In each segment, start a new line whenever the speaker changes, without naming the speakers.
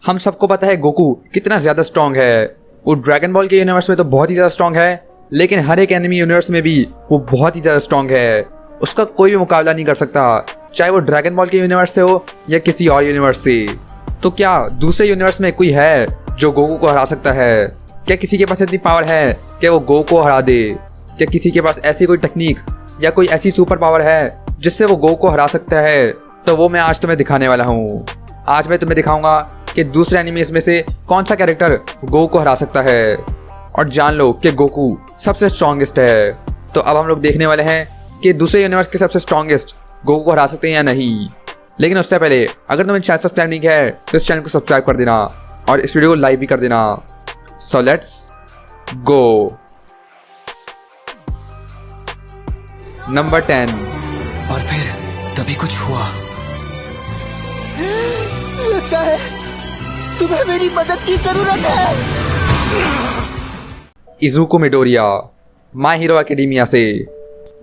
हम सबको पता है गोकू कितना ज़्यादा स्ट्रॉन्ग है। वो ड्रैगन बॉल के यूनिवर्स में तो बहुत ही ज़्यादा स्ट्रॉन्ग है, लेकिन हर एक एनिमी यूनिवर्स में भी वो बहुत ही ज़्यादा स्ट्रॉन्ग है। उसका कोई भी मुकाबला नहीं कर सकता, चाहे वो ड्रैगन बॉल के यूनिवर्स से हो या किसी और यूनिवर्स से। तो क्या दूसरे यूनिवर्स में कोई है जो गोकू को हरा सकता है? क्या किसी के पास इतनी पावर है कि वो गोकू को हरा दे? क्या किसी के पास ऐसी कोई टेक्निक या कोई ऐसी सुपर पावर है जिससे वो गोकू को हरा सकता है? तो वो मैं आज तुम्हें दिखाने वाला हूँ। आज मैं तुम्हें दिखाऊंगा कि दूसरे एनिमीज में से कौन सा कैरेक्टर गोकू को हरा सकता है, और जान लो कि गोकू सबसे स्ट्रॉन्गेस्ट है। तो अब हम लोग देखने वाले हैं कि दूसरे यूनिवर्स के सबसे स्ट्रॉन्गेस्ट गोकू को हरा सकते हैं या नहीं। लेकिन उससे पहले अगर तुमने चैनल सब्सक्राइब नहीं किया है तो इस चैनल को सब्सक्राइब कर देना और इस वीडियो को लाइक भी कर देना। So let's go. नंबर 10।
और फिर तभी कुछ हुआ।
लगता है तुम्हें मेरी मदद की जरूरत है।
इज़ुको मिडोरिया, माय हीरो एकेडेमिया से।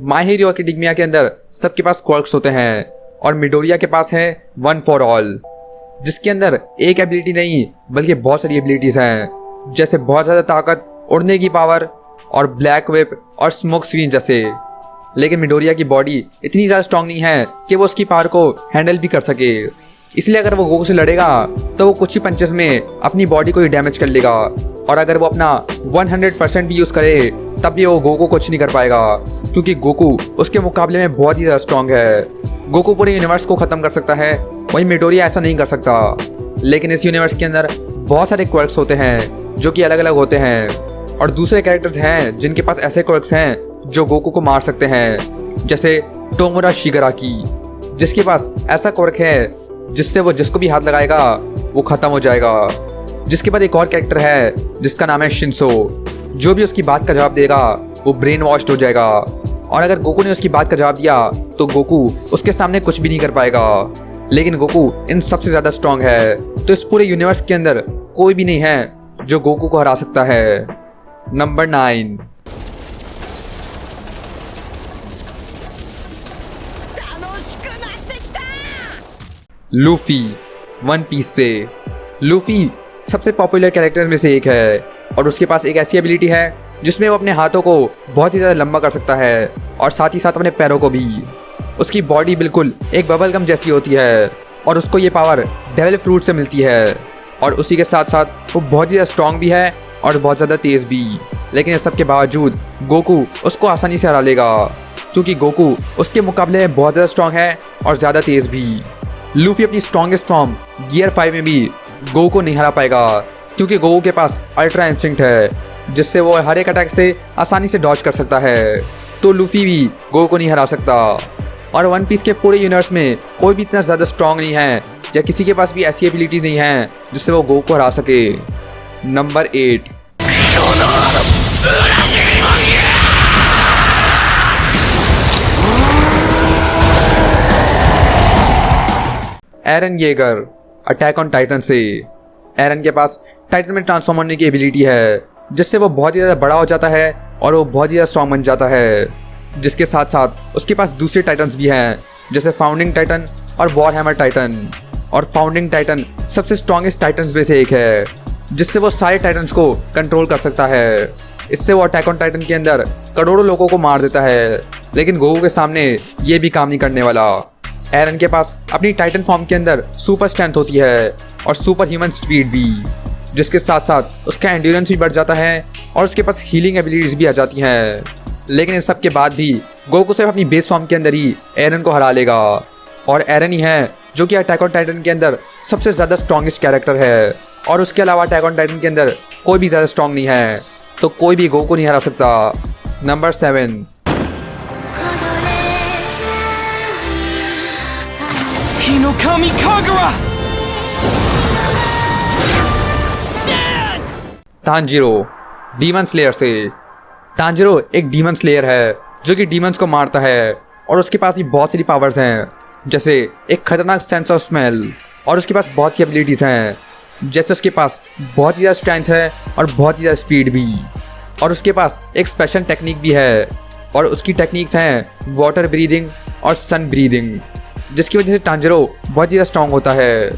माय हीरो एकेडेमिया के अंदर सबके पास क्वर्क्स होते हैं और मिडोरिया के पास है वन फॉर ऑल, जिसके अंदर एक एबिलिटी नहीं बल्कि बहुत सारी एबिलिटीज हैं, जैसे बहुत ज़्यादा ताकत, उड़ने की पावर और ब्लैक वेब और स्मोक स्क्रीन जैसे। लेकिन मिडोरिया की बॉडी इतनी ज़्यादा स्ट्रांग नहीं है कि वो उसकी पावर को हैंडल भी कर सके, इसलिए अगर वो गोकू से लड़ेगा तो वो कुछ ही पंचेस में अपनी बॉडी को ही डैमेज कर लेगा, और अगर वो अपना 100% भी यूज़ करे तब भी वो गोकू कुछ नहीं कर पाएगा, क्योंकि गोकू उसके मुकाबले में बहुत ही ज़्यादा स्ट्रांग है। गोकू पूरे यूनिवर्स को ख़त्म कर सकता है, वहीं मिडोरिया ऐसा नहीं कर सकता। लेकिन इस यूनिवर्स के अंदर बहुत सारे क्वर्क्स होते हैं जो कि अलग अलग होते हैं, और दूसरे कैरेक्टर्स हैं जिनके पास ऐसे क्वर्क्स हैं जो गोकू को मार सकते हैं, जैसे टोमोरा शिगाराकी, जिसके पास ऐसा क्वर्क है जिससे वो जिसको भी हाथ लगाएगा वो ख़त्म हो जाएगा। जिसके बाद एक और कैरेक्टर है जिसका नाम है शिंसो, जो भी उसकी बात का जवाब देगा वो ब्रेन वॉश्ड हो जाएगा, और अगर गोकू ने उसकी बात का जवाब दिया तो गोकू उसके सामने कुछ भी नहीं कर पाएगा। लेकिन गोकू इन सबसे ज़्यादा स्ट्रांग है, तो इस पूरे यूनिवर्स के अंदर कोई भी नहीं है जो गोकू को हरा सकता है। नंबर 9। लूफी, वन पीस से। लूफी सबसे पॉपुलर कैरेक्टर में से एक है, और उसके पास एक ऐसी एबिलिटी है जिसमें वो अपने हाथों को बहुत ही ज़्यादा लंबा कर सकता है और साथ ही साथ अपने पैरों को भी। उसकी बॉडी बिल्कुल एक बबल गम जैसी होती है, और उसको ये पावर डेविल फ्रूट से मिलती है, और उसी के साथ साथ वो बहुत ही ज़्यादा स्ट्रॉन्ग भी है और बहुत ज़्यादा तेज़ भी। लेकिन इस सब के बावजूद गोकू उसको आसानी से हरा लेगा, क्योंकि गोकू उसके मुकाबले में बहुत ज़्यादा स्ट्रॉन्ग है और ज़्यादा तेज़ भी। लूफी अपनी स्ट्रॉन्गेस्ट फॉर्म गियर 5 में भी गोकू को नहीं हरा पाएगा, क्योंकि गोकू के पास अल्ट्रा इंस्टिंक्ट है, जिससे वो हर एक अटैक से आसानी से डॉज कर सकता है। तो लूफी भी गोकू को नहीं हरा सकता, और वन पीस के पूरे यूनिवर्स में कोई भी इतना ज़्यादा स्ट्रॉन्ग नहीं है या किसी के पास भी ऐसी एबिलिटीज नहीं है जिससे वो गोकू को हरा सके। Number 8। Eren Yeager, attack on Titan से। एरन के पास टाइटन में ट्रांसफॉर्म होने की एबिलिटी है, जिससे वो बहुत ही ज़्यादा बड़ा हो जाता है और वो बहुत ही ज़्यादा स्ट्रॉन्ग बन जाता है। जिसके साथ साथ उसके पास दूसरे टाइटन्स भी हैं, जैसे फाउंडिंग टाइटन और वॉर हैमर टाइटन। और फाउंडिंग टाइटन सबसे स्ट्रॉन्गेस्ट टाइटन्स में से एक है, जिससे वो सारे टाइटन्स को कंट्रोल कर सकता है। इससे वो अटैक ऑन टाइटन के अंदर करोड़ों लोगों को मार देता है, लेकिन गोकू के सामने ये भी काम नहीं करने वाला। एरन के पास अपनी टाइटन फॉर्म के अंदर सुपर स्ट्रेंथ होती है और सुपर ह्यूमन स्पीड भी, जिसके साथ साथ उसका एंड्योरेंस भी बढ़ जाता है और उसके पास हीलिंग एबिलिटीज भी आ जाती हैं। लेकिन इस सब के बाद भी गोकू सिर्फ अपनी बेस फॉर्म के अंदर ही एरन को हरा लेगा, और एरन ही है जो कि अटैक ऑन टाइटन के अंदर सबसे ज़्यादा स्ट्रॉन्गेस्ट कैरेक्टर है, और उसके अलावा अटैक ऑन टाइटन के अंदर कोई भी ज़्यादा स्ट्रॉन्ग नहीं है, तो कोई भी गोकू नहीं हरा सकता। Number 7।
Hinokami Kagura.
Tanjiro, demon slayer से। तांजिरो एक डीमन स्लेयर है जो कि डीमंस को मारता है, और उसके पास भी बहुत सारी पावर्स हैं, जैसे एक खतरनाक सेंस ऑफ स्मेल, और उसके पास बहुत सी एबिलिटीज़ हैं, जैसे उसके पास बहुत ही ज़्यादा स्ट्रेंथ है और बहुत ही ज़्यादा स्पीड भी, और उसके पास एक स्पेशल टेक्निक भी है, और उसकी टेक्निक्स हैं वाटर ब्रीदिंग और सन ब्रीदिंग, जिसकी वजह से तांजिरो बहुत ज़्यादा स्ट्रॉन्ग होता है।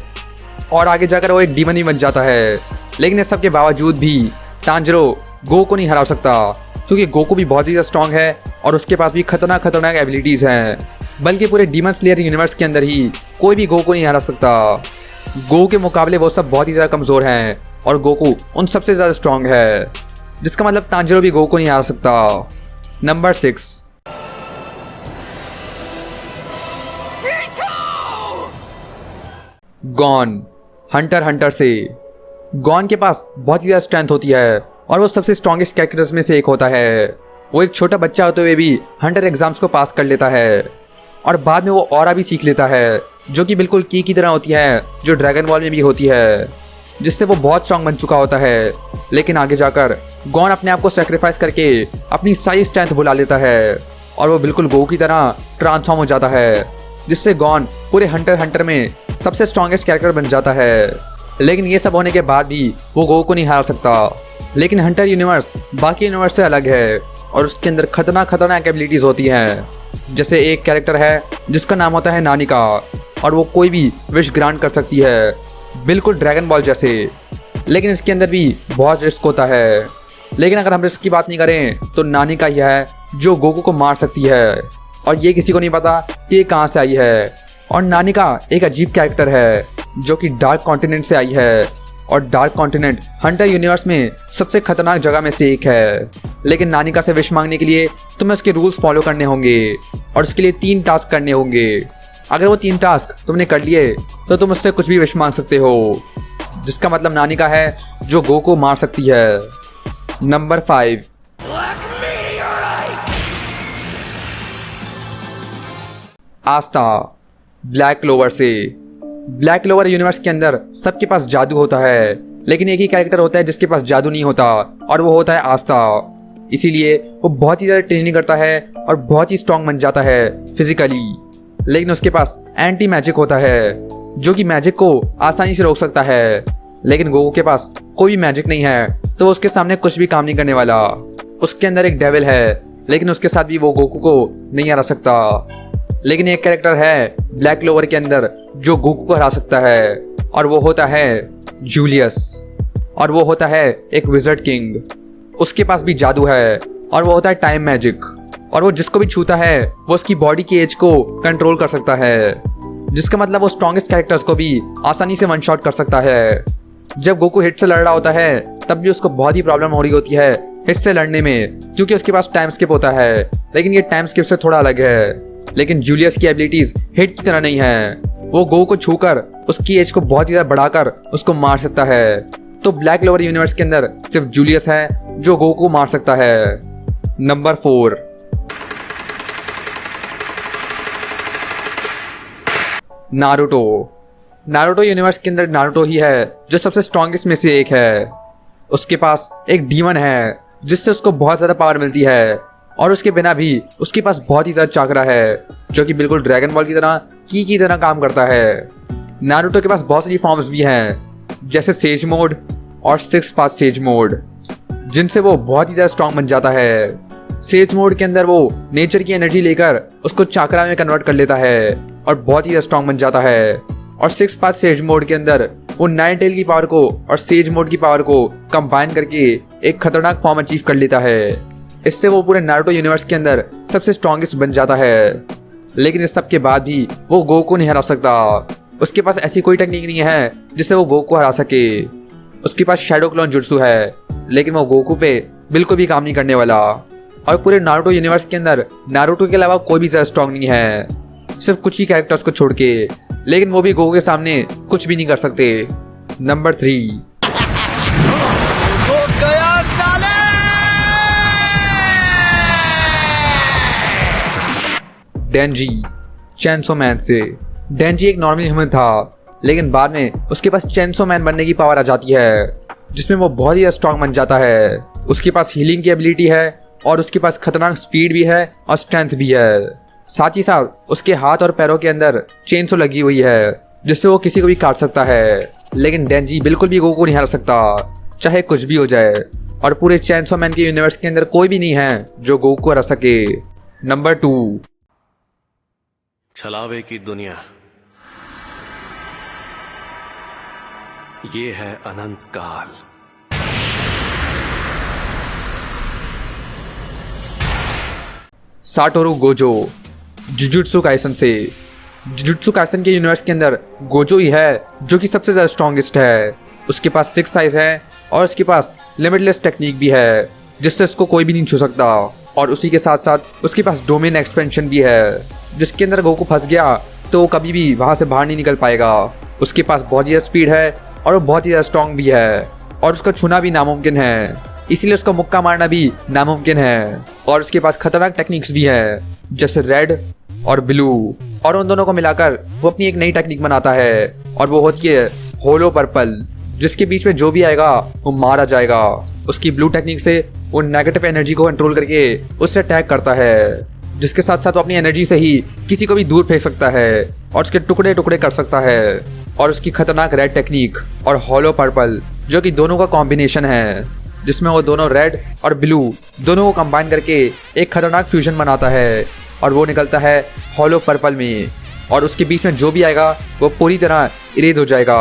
और आगे जाकर वो एक डीमन भी बन जाता है। लेकिन इस सब के बावजूद भी तांजिरो गोकू को नहीं हरा सकता, क्योंकि गोकू भी बहुत ही ज़्यादा स्ट्रॉन्ग है और उसके पास भी खतरनाक एबिलिटीज़ हैं। बल्कि पूरे डीमन स्लेयर यूनिवर्स के अंदर ही कोई भी गोकू नहीं हरा सकता। गोकू के मुकाबले वो सब बहुत ही ज़्यादा कमज़ोर हैं और गोकू उन सबसे ज़्यादा स्ट्रॉन्ग है, जिसका मतलब तांजिरो भी गोकू नहीं हरा सकता। नंबर 6, गॉन, हंटर हंटर से। गॉन के पास बहुत ही ज़्यादा स्ट्रेंथ होती है और वो सबसे स्ट्रॉन्गेस्ट कैरेक्टर्स में से एक होता है। वो एक छोटा बच्चा होते हुए भी हंटर एग्जाम्स को पास कर लेता है और बाद में वो ऑरा भी सीख लेता है, जो कि बिल्कुल की तरह होती है, जो ड्रैगन बॉल में भी होती है, जिससे वो बहुत स्ट्रॉन्ग बन चुका होता है। लेकिन आगे जाकर गॉन अपने आप को सेक्रीफाइस करके अपनी सारी स्ट्रेंथ बुला लेता है और वो बिल्कुल गोकू की तरह ट्रांसफॉर्म हो जाता है, जिससे गॉन पूरे हंटर हंटर में सबसे स्ट्रॉन्गेस्ट कैरेक्टर बन जाता है। लेकिन ये सब होने के बाद भी वो गोकू को नहीं हार सकता। लेकिन हंटर यूनिवर्स बाकी यूनिवर्स से अलग है और उसके अंदर खतरनाक एबिलिटीज़ होती हैं। जैसे एक कैरेक्टर है जिसका नाम होता है नानिका और वो कोई भी विश ग्रांट कर सकती है, बिल्कुल ड्रैगन बॉल जैसे। लेकिन इसके अंदर भी बहुत रिस्क होता है। लेकिन अगर हम रिस्क की बात नहीं करें तो नानिका ही है जो गोकू को मार सकती है और ये किसी को नहीं पता कि ये कहाँ से आई है। और नानिका एक अजीब कैरेक्टर है जो कि डार्क कॉन्टिनेंट से आई है और डार्क कॉन्टिनेंट हंटर यूनिवर्स में सबसे खतरनाक जगह में से एक है। लेकिन नानिका से विश मांगने के लिए तुम्हें उसके रूल्स फॉलो करने होंगे और उसके लिए 3 टास्क करने होंगे। अगर वो 3 टास्क तुमने कर लिए तो तुम उससे कुछ भी विश मांग सकते हो, जिसका मतलब नानिका है जो गोकू को मार सकती है। नंबर 5, आस्था, ब्लैक क्लोवर से। ब्लैक क्लोवर यूनिवर्स के अंदर सबके पास जादू होता है, लेकिन एक ही कैरेक्टर होता है जिसके पास जादू नहीं होता और वो होता है आस्था। इसीलिए वो बहुत ही ज़्यादा ट्रेनिंग करता है और बहुत ही स्ट्रॉन्ग बन जाता है फिजिकली। लेकिन उसके पास एंटी मैजिक होता है जो कि मैजिक को आसानी से रोक सकता है। लेकिन गोकू के पास कोई भी मैजिक नहीं है तो उसके सामने कुछ भी काम नहीं करने वाला। उसके अंदर एक डेविल है, लेकिन उसके साथ भी वो गोकू को नहीं हरा सकता। लेकिन एक कैरेक्टर है ब्लैक क्लोवर के अंदर जो गोकू को हरा सकता है और वो होता है जूलियस। और वो होता है एक विज़र्ड किंग। उसके पास भी जादू है और वो होता है टाइम मैजिक। और वो जिसको भी छूता है वो उसकी बॉडी की एज को कंट्रोल कर सकता है, जिसका मतलब वो स्ट्रॉन्गेस्ट कैरेक्टर्स को भी आसानी से वन शॉट कर सकता है। जब गोकू हिट से लड़ रहा होता है तब भी उसको बहुत ही प्रॉब्लम हो रही होती है हिट से लड़ने में, क्योंकि उसके पास टाइम स्किप होता है। लेकिन ये टाइम स्किप से थोड़ा अलग है। लेकिन जूलियस की एबिलिटीज हिट की तरह नहीं है। वो गोकू को छूकर उसकी एज को बहुत ही ज्यादा बढ़ाकर उसको मार सकता है। तो ब्लैक क्लोवर यूनिवर्स के अंदर सिर्फ जूलियस है जो गोकू को मार सकता है। Number 4, Naruto. नारुतो यूनिवर्स के अंदर नारुतो ही है जो सबसे स्ट्रॉन्गेस्ट में से एक है। उसके पास एक डीमन है जिससे उसको बहुत ज़्यादा पावर मिलती है और उसके बिना भी उसके पास बहुत ही ज़्यादा चाकरा है जो कि बिल्कुल ड्रैगन बॉल की तरह की तरह काम करता है। नारुतो के पास बहुत सारी फॉर्म्स भी हैं, जैसे सेज मोड और 6 पाथ सेज मोड, जिनसे वो बहुत ही ज़्यादा स्ट्रॉन्ग बन जाता है। सेज मोड के अंदर वो नेचर की एनर्जी लेकर उसको चाकरा में कन्वर्ट कर लेता है और बहुत ही ज़्यादा स्ट्रॉन्ग बन जाता है। और 6 पाथ सेज मोड के अंदर वो नाइन टेल की पावर को और सेज मोड की पावर को कंबाइन करके एक खतरनाक फॉर्म अचीव कर लेता है। इससे वो पूरे नारुतो यूनिवर्स के अंदर सबसे स्ट्रॉन्गेस्ट बन जाता है। लेकिन इस सब के बाद भी वो गोकू को नहीं हरा सकता। उसके पास ऐसी कोई टेक्निक नहीं है जिससे वो गोकू को हरा सके। उसके पास शैडो क्लोन जुट्सु है, लेकिन वो गोकू पे बिल्कुल भी काम नहीं करने वाला। और पूरे नारुतो यूनिवर्स के अंदर नारुतो के अलावा कोई भी ज़्यादा स्ट्रॉन्ग नहीं है, सिर्फ कुछ ही कैरेक्टर्स को छोड़ के। लेकिन वो भी गोकू के सामने कुछ भी नहीं कर सकते। नंबर 3, डेंजी, चेनसो मैन से। डेंजी एक नॉर्मल ह्यूमन था, लेकिन बाद में उसके पास चेनसो मैन बनने की पावर आ जाती है, जिसमें वो बहुत ही स्ट्रॉन्ग बन जाता है। उसके पास हीलिंग की एबिलिटी है और उसके पास खतरनाक स्पीड भी है और स्ट्रेंथ भी है। साथ ही साथ उसके हाथ और पैरों के अंदर चेनसो लगी हुई है, जिससे वो किसी को भी काट सकता है। लेकिन डेंजी बिल्कुल भी गोकू को नहीं हरा सकता, चाहे कुछ भी हो जाए। और पूरे चेनसो मैन के यूनिवर्स के अंदर कोई भी नहीं है जो गोकू को हरा सके। नंबर 2,
छलावे की दुनिया। ये है अनंत काल।
साटोरू गोजो जुजुत्सु काइसन से। जुजुत्सु काइसन के यूनिवर्स के अंदर गोजो ही है जो कि सबसे ज़्यादा स्ट्रॉन्गेस्ट है। उसके पास 6 साइज है और उसके पास लिमिटलेस टेक्निक भी है जिससे इसको कोई भी नहीं छू सकता। और उसी के साथ साथ उसके पास डोमेन एक्सपेंशन भी है जिसके अंदर गोकू फंस गया तो वो कभी भी वहाँ से बाहर नहीं निकल पाएगा। उसके पास बहुत ही ज़्यादा स्पीड है और वो बहुत ही ज़्यादा स्ट्रॉन्ग भी है और उसका छूना भी नामुमकिन है, इसीलिए उसका मुक्का मारना भी नामुमकिन है। और उसके पास खतरनाक टेक्निक्स भी है जैसे रेड और ब्लू, और उन दोनों को मिलाकर वो अपनी एक नई टेक्निक बनाता है और वो होती है होलो पर्पल, जिसके बीच में जो भी आएगा वो मारा जाएगा। उसकी ब्लू टेक्निक से वो नेगेटिव एनर्जी को कंट्रोल करके उससे अटैक करता है, जिसके साथ साथ वो अपनी एनर्जी से ही किसी को भी दूर फेंक सकता है और उसके टुकड़े टुकड़े कर सकता है। और उसकी खतरनाक रेड टेक्निक और हॉलो पर्पल जो कि दोनों का कॉम्बिनेशन है, जिसमें वो दोनों रेड और ब्लू दोनों को कंबाइन करके एक खतरनाक फ्यूजन बनाता है और वो निकलता है हॉलो पर्पल में। और उसके बीच में जो भी आएगा वो पूरी तरह इरेज हो जाएगा।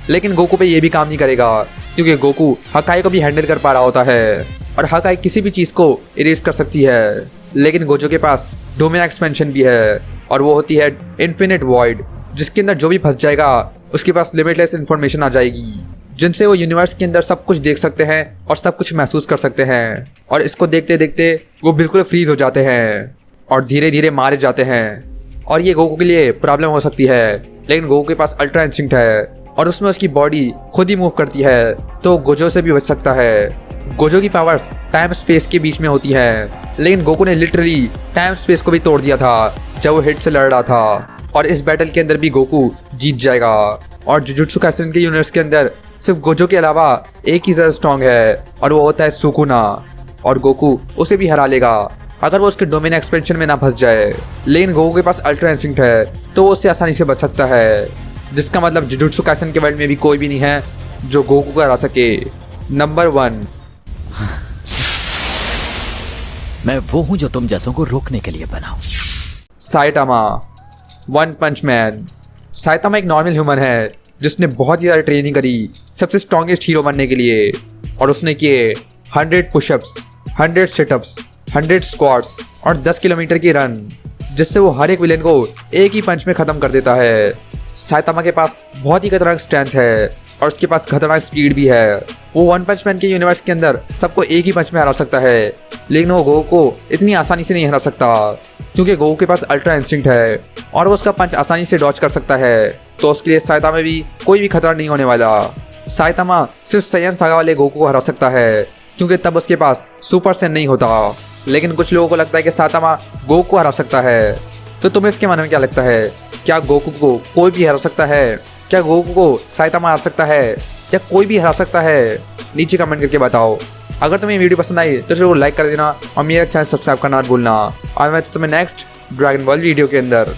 लेकिन गोकू पे ये भी काम नहीं करेगा क्योंकि गोकू हकाई को भी हैंडल कर पा रहा होता है और हकाई किसी भी चीज़ को इरेज कर सकती है। लेकिन गोजो के पास डोमेन एक्सपेंशन भी है और वो होती है इन्फिनिट वॉइड, जिसके अंदर जो भी फंस जाएगा उसके पास लिमिटलेस इन्फॉर्मेशन आ जाएगी जिनसे वो यूनिवर्स के अंदर सब कुछ देख सकते हैं और सब कुछ महसूस कर सकते हैं। और इसको देखते देखते वो बिल्कुल फ्रीज हो जाते हैं और धीरे धीरे मारे जाते हैं। और ये गोकू के लिए प्रॉब्लम हो सकती है, लेकिन गोकू के पास अल्ट्रा इंस्टिंक्ट है और उसमें उसकी बॉडी खुद ही मूव करती है तो गोजो से भी बच सकता है। गोजो की पावर्स टाइम स्पेस के बीच में होती हैं, लेकिन गोकू ने लिटरली टाइम स्पेस को भी तोड़ दिया था जब वो हिट से लड़ रहा था। और इस बैटल के अंदर भी गोकू जीत जाएगा। और जुजुत्सु काइसेन के यूनिवर्स के अंदर सिर्फ गोजो के अलावा एक ही ज़्यादा स्ट्रॉन्ग है और वो होता है सुकुना, और गोकू उसे भी हरा लेगा अगर वो उसके डोमेन एक्सपेंशन में ना फंस जाए। लेकिन गोकू के पास अल्ट्रा इंस्टिंक्ट है तो वो उससे आसानी से बच सकता है, जिसका मतलब जुजुत्सु काइसेन के वर्ल्ड में भी कोई भी नहीं है जो गोकू को हरा सके। नंबर 1,
मैं वो हूं जो तुम जैसों को रोकने के लिए बना हूं।
साइटामा, वन पंच मैन। साइटामा एक नॉर्मल ह्यूमन है जिसने बहुत ही ज़्यादा ट्रेनिंग करी सबसे स्ट्रॉन्गेस्ट हीरो बनने के लिए, और उसने किए 100 पुशअप्स, 100 सिटअप्स, 100 स्क्वाट्स और 10 किलोमीटर की रन, जिससे वो हर एक विलेन को एक ही पंच में ख़त्म कर देता है। साइटामा के पास बहुत ही खतरनाक स्ट्रेंथ है और उसके पास खतरनाक स्पीड भी है। वो वन पंच मैन के यूनिवर्स के अंदर सबको एक ही पंच में हरा सकता है, लेकिन वो गोकू को इतनी आसानी से नहीं हरा सकता क्योंकि गोकू के पास अल्ट्रा इंस्टिंक्ट है और वो उसका पंच आसानी से डॉच कर सकता है। तो उसके लिए साइटामा में भी कोई भी खतरा नहीं होने वाला। साइटामा सिर्फ सैयन सागा वाले गोकू को हरा सकता है क्योंकि तब उसके पास सुपर सेन नहीं होता। लेकिन कुछ लोगों को लगता है कि साइटामा गोकू को हरा सकता है। तो तुम्हें इसके मन में क्या लगता है? क्या गोकू को कोई भी हरा सकता है? क्या गोकू को साइटामा हरा सकता है? क्या कोई भी हरा सकता है? नीचे कमेंट करके बताओ। अगर तुम्हें वीडियो पसंद आई तो जरूर लाइक कर देना और मेरा चैनल सब्सक्राइब करना मत भूलना। और मैं तो तुम्हें नेक्स्ट ड्रैगन बॉल वीडियो के अंदर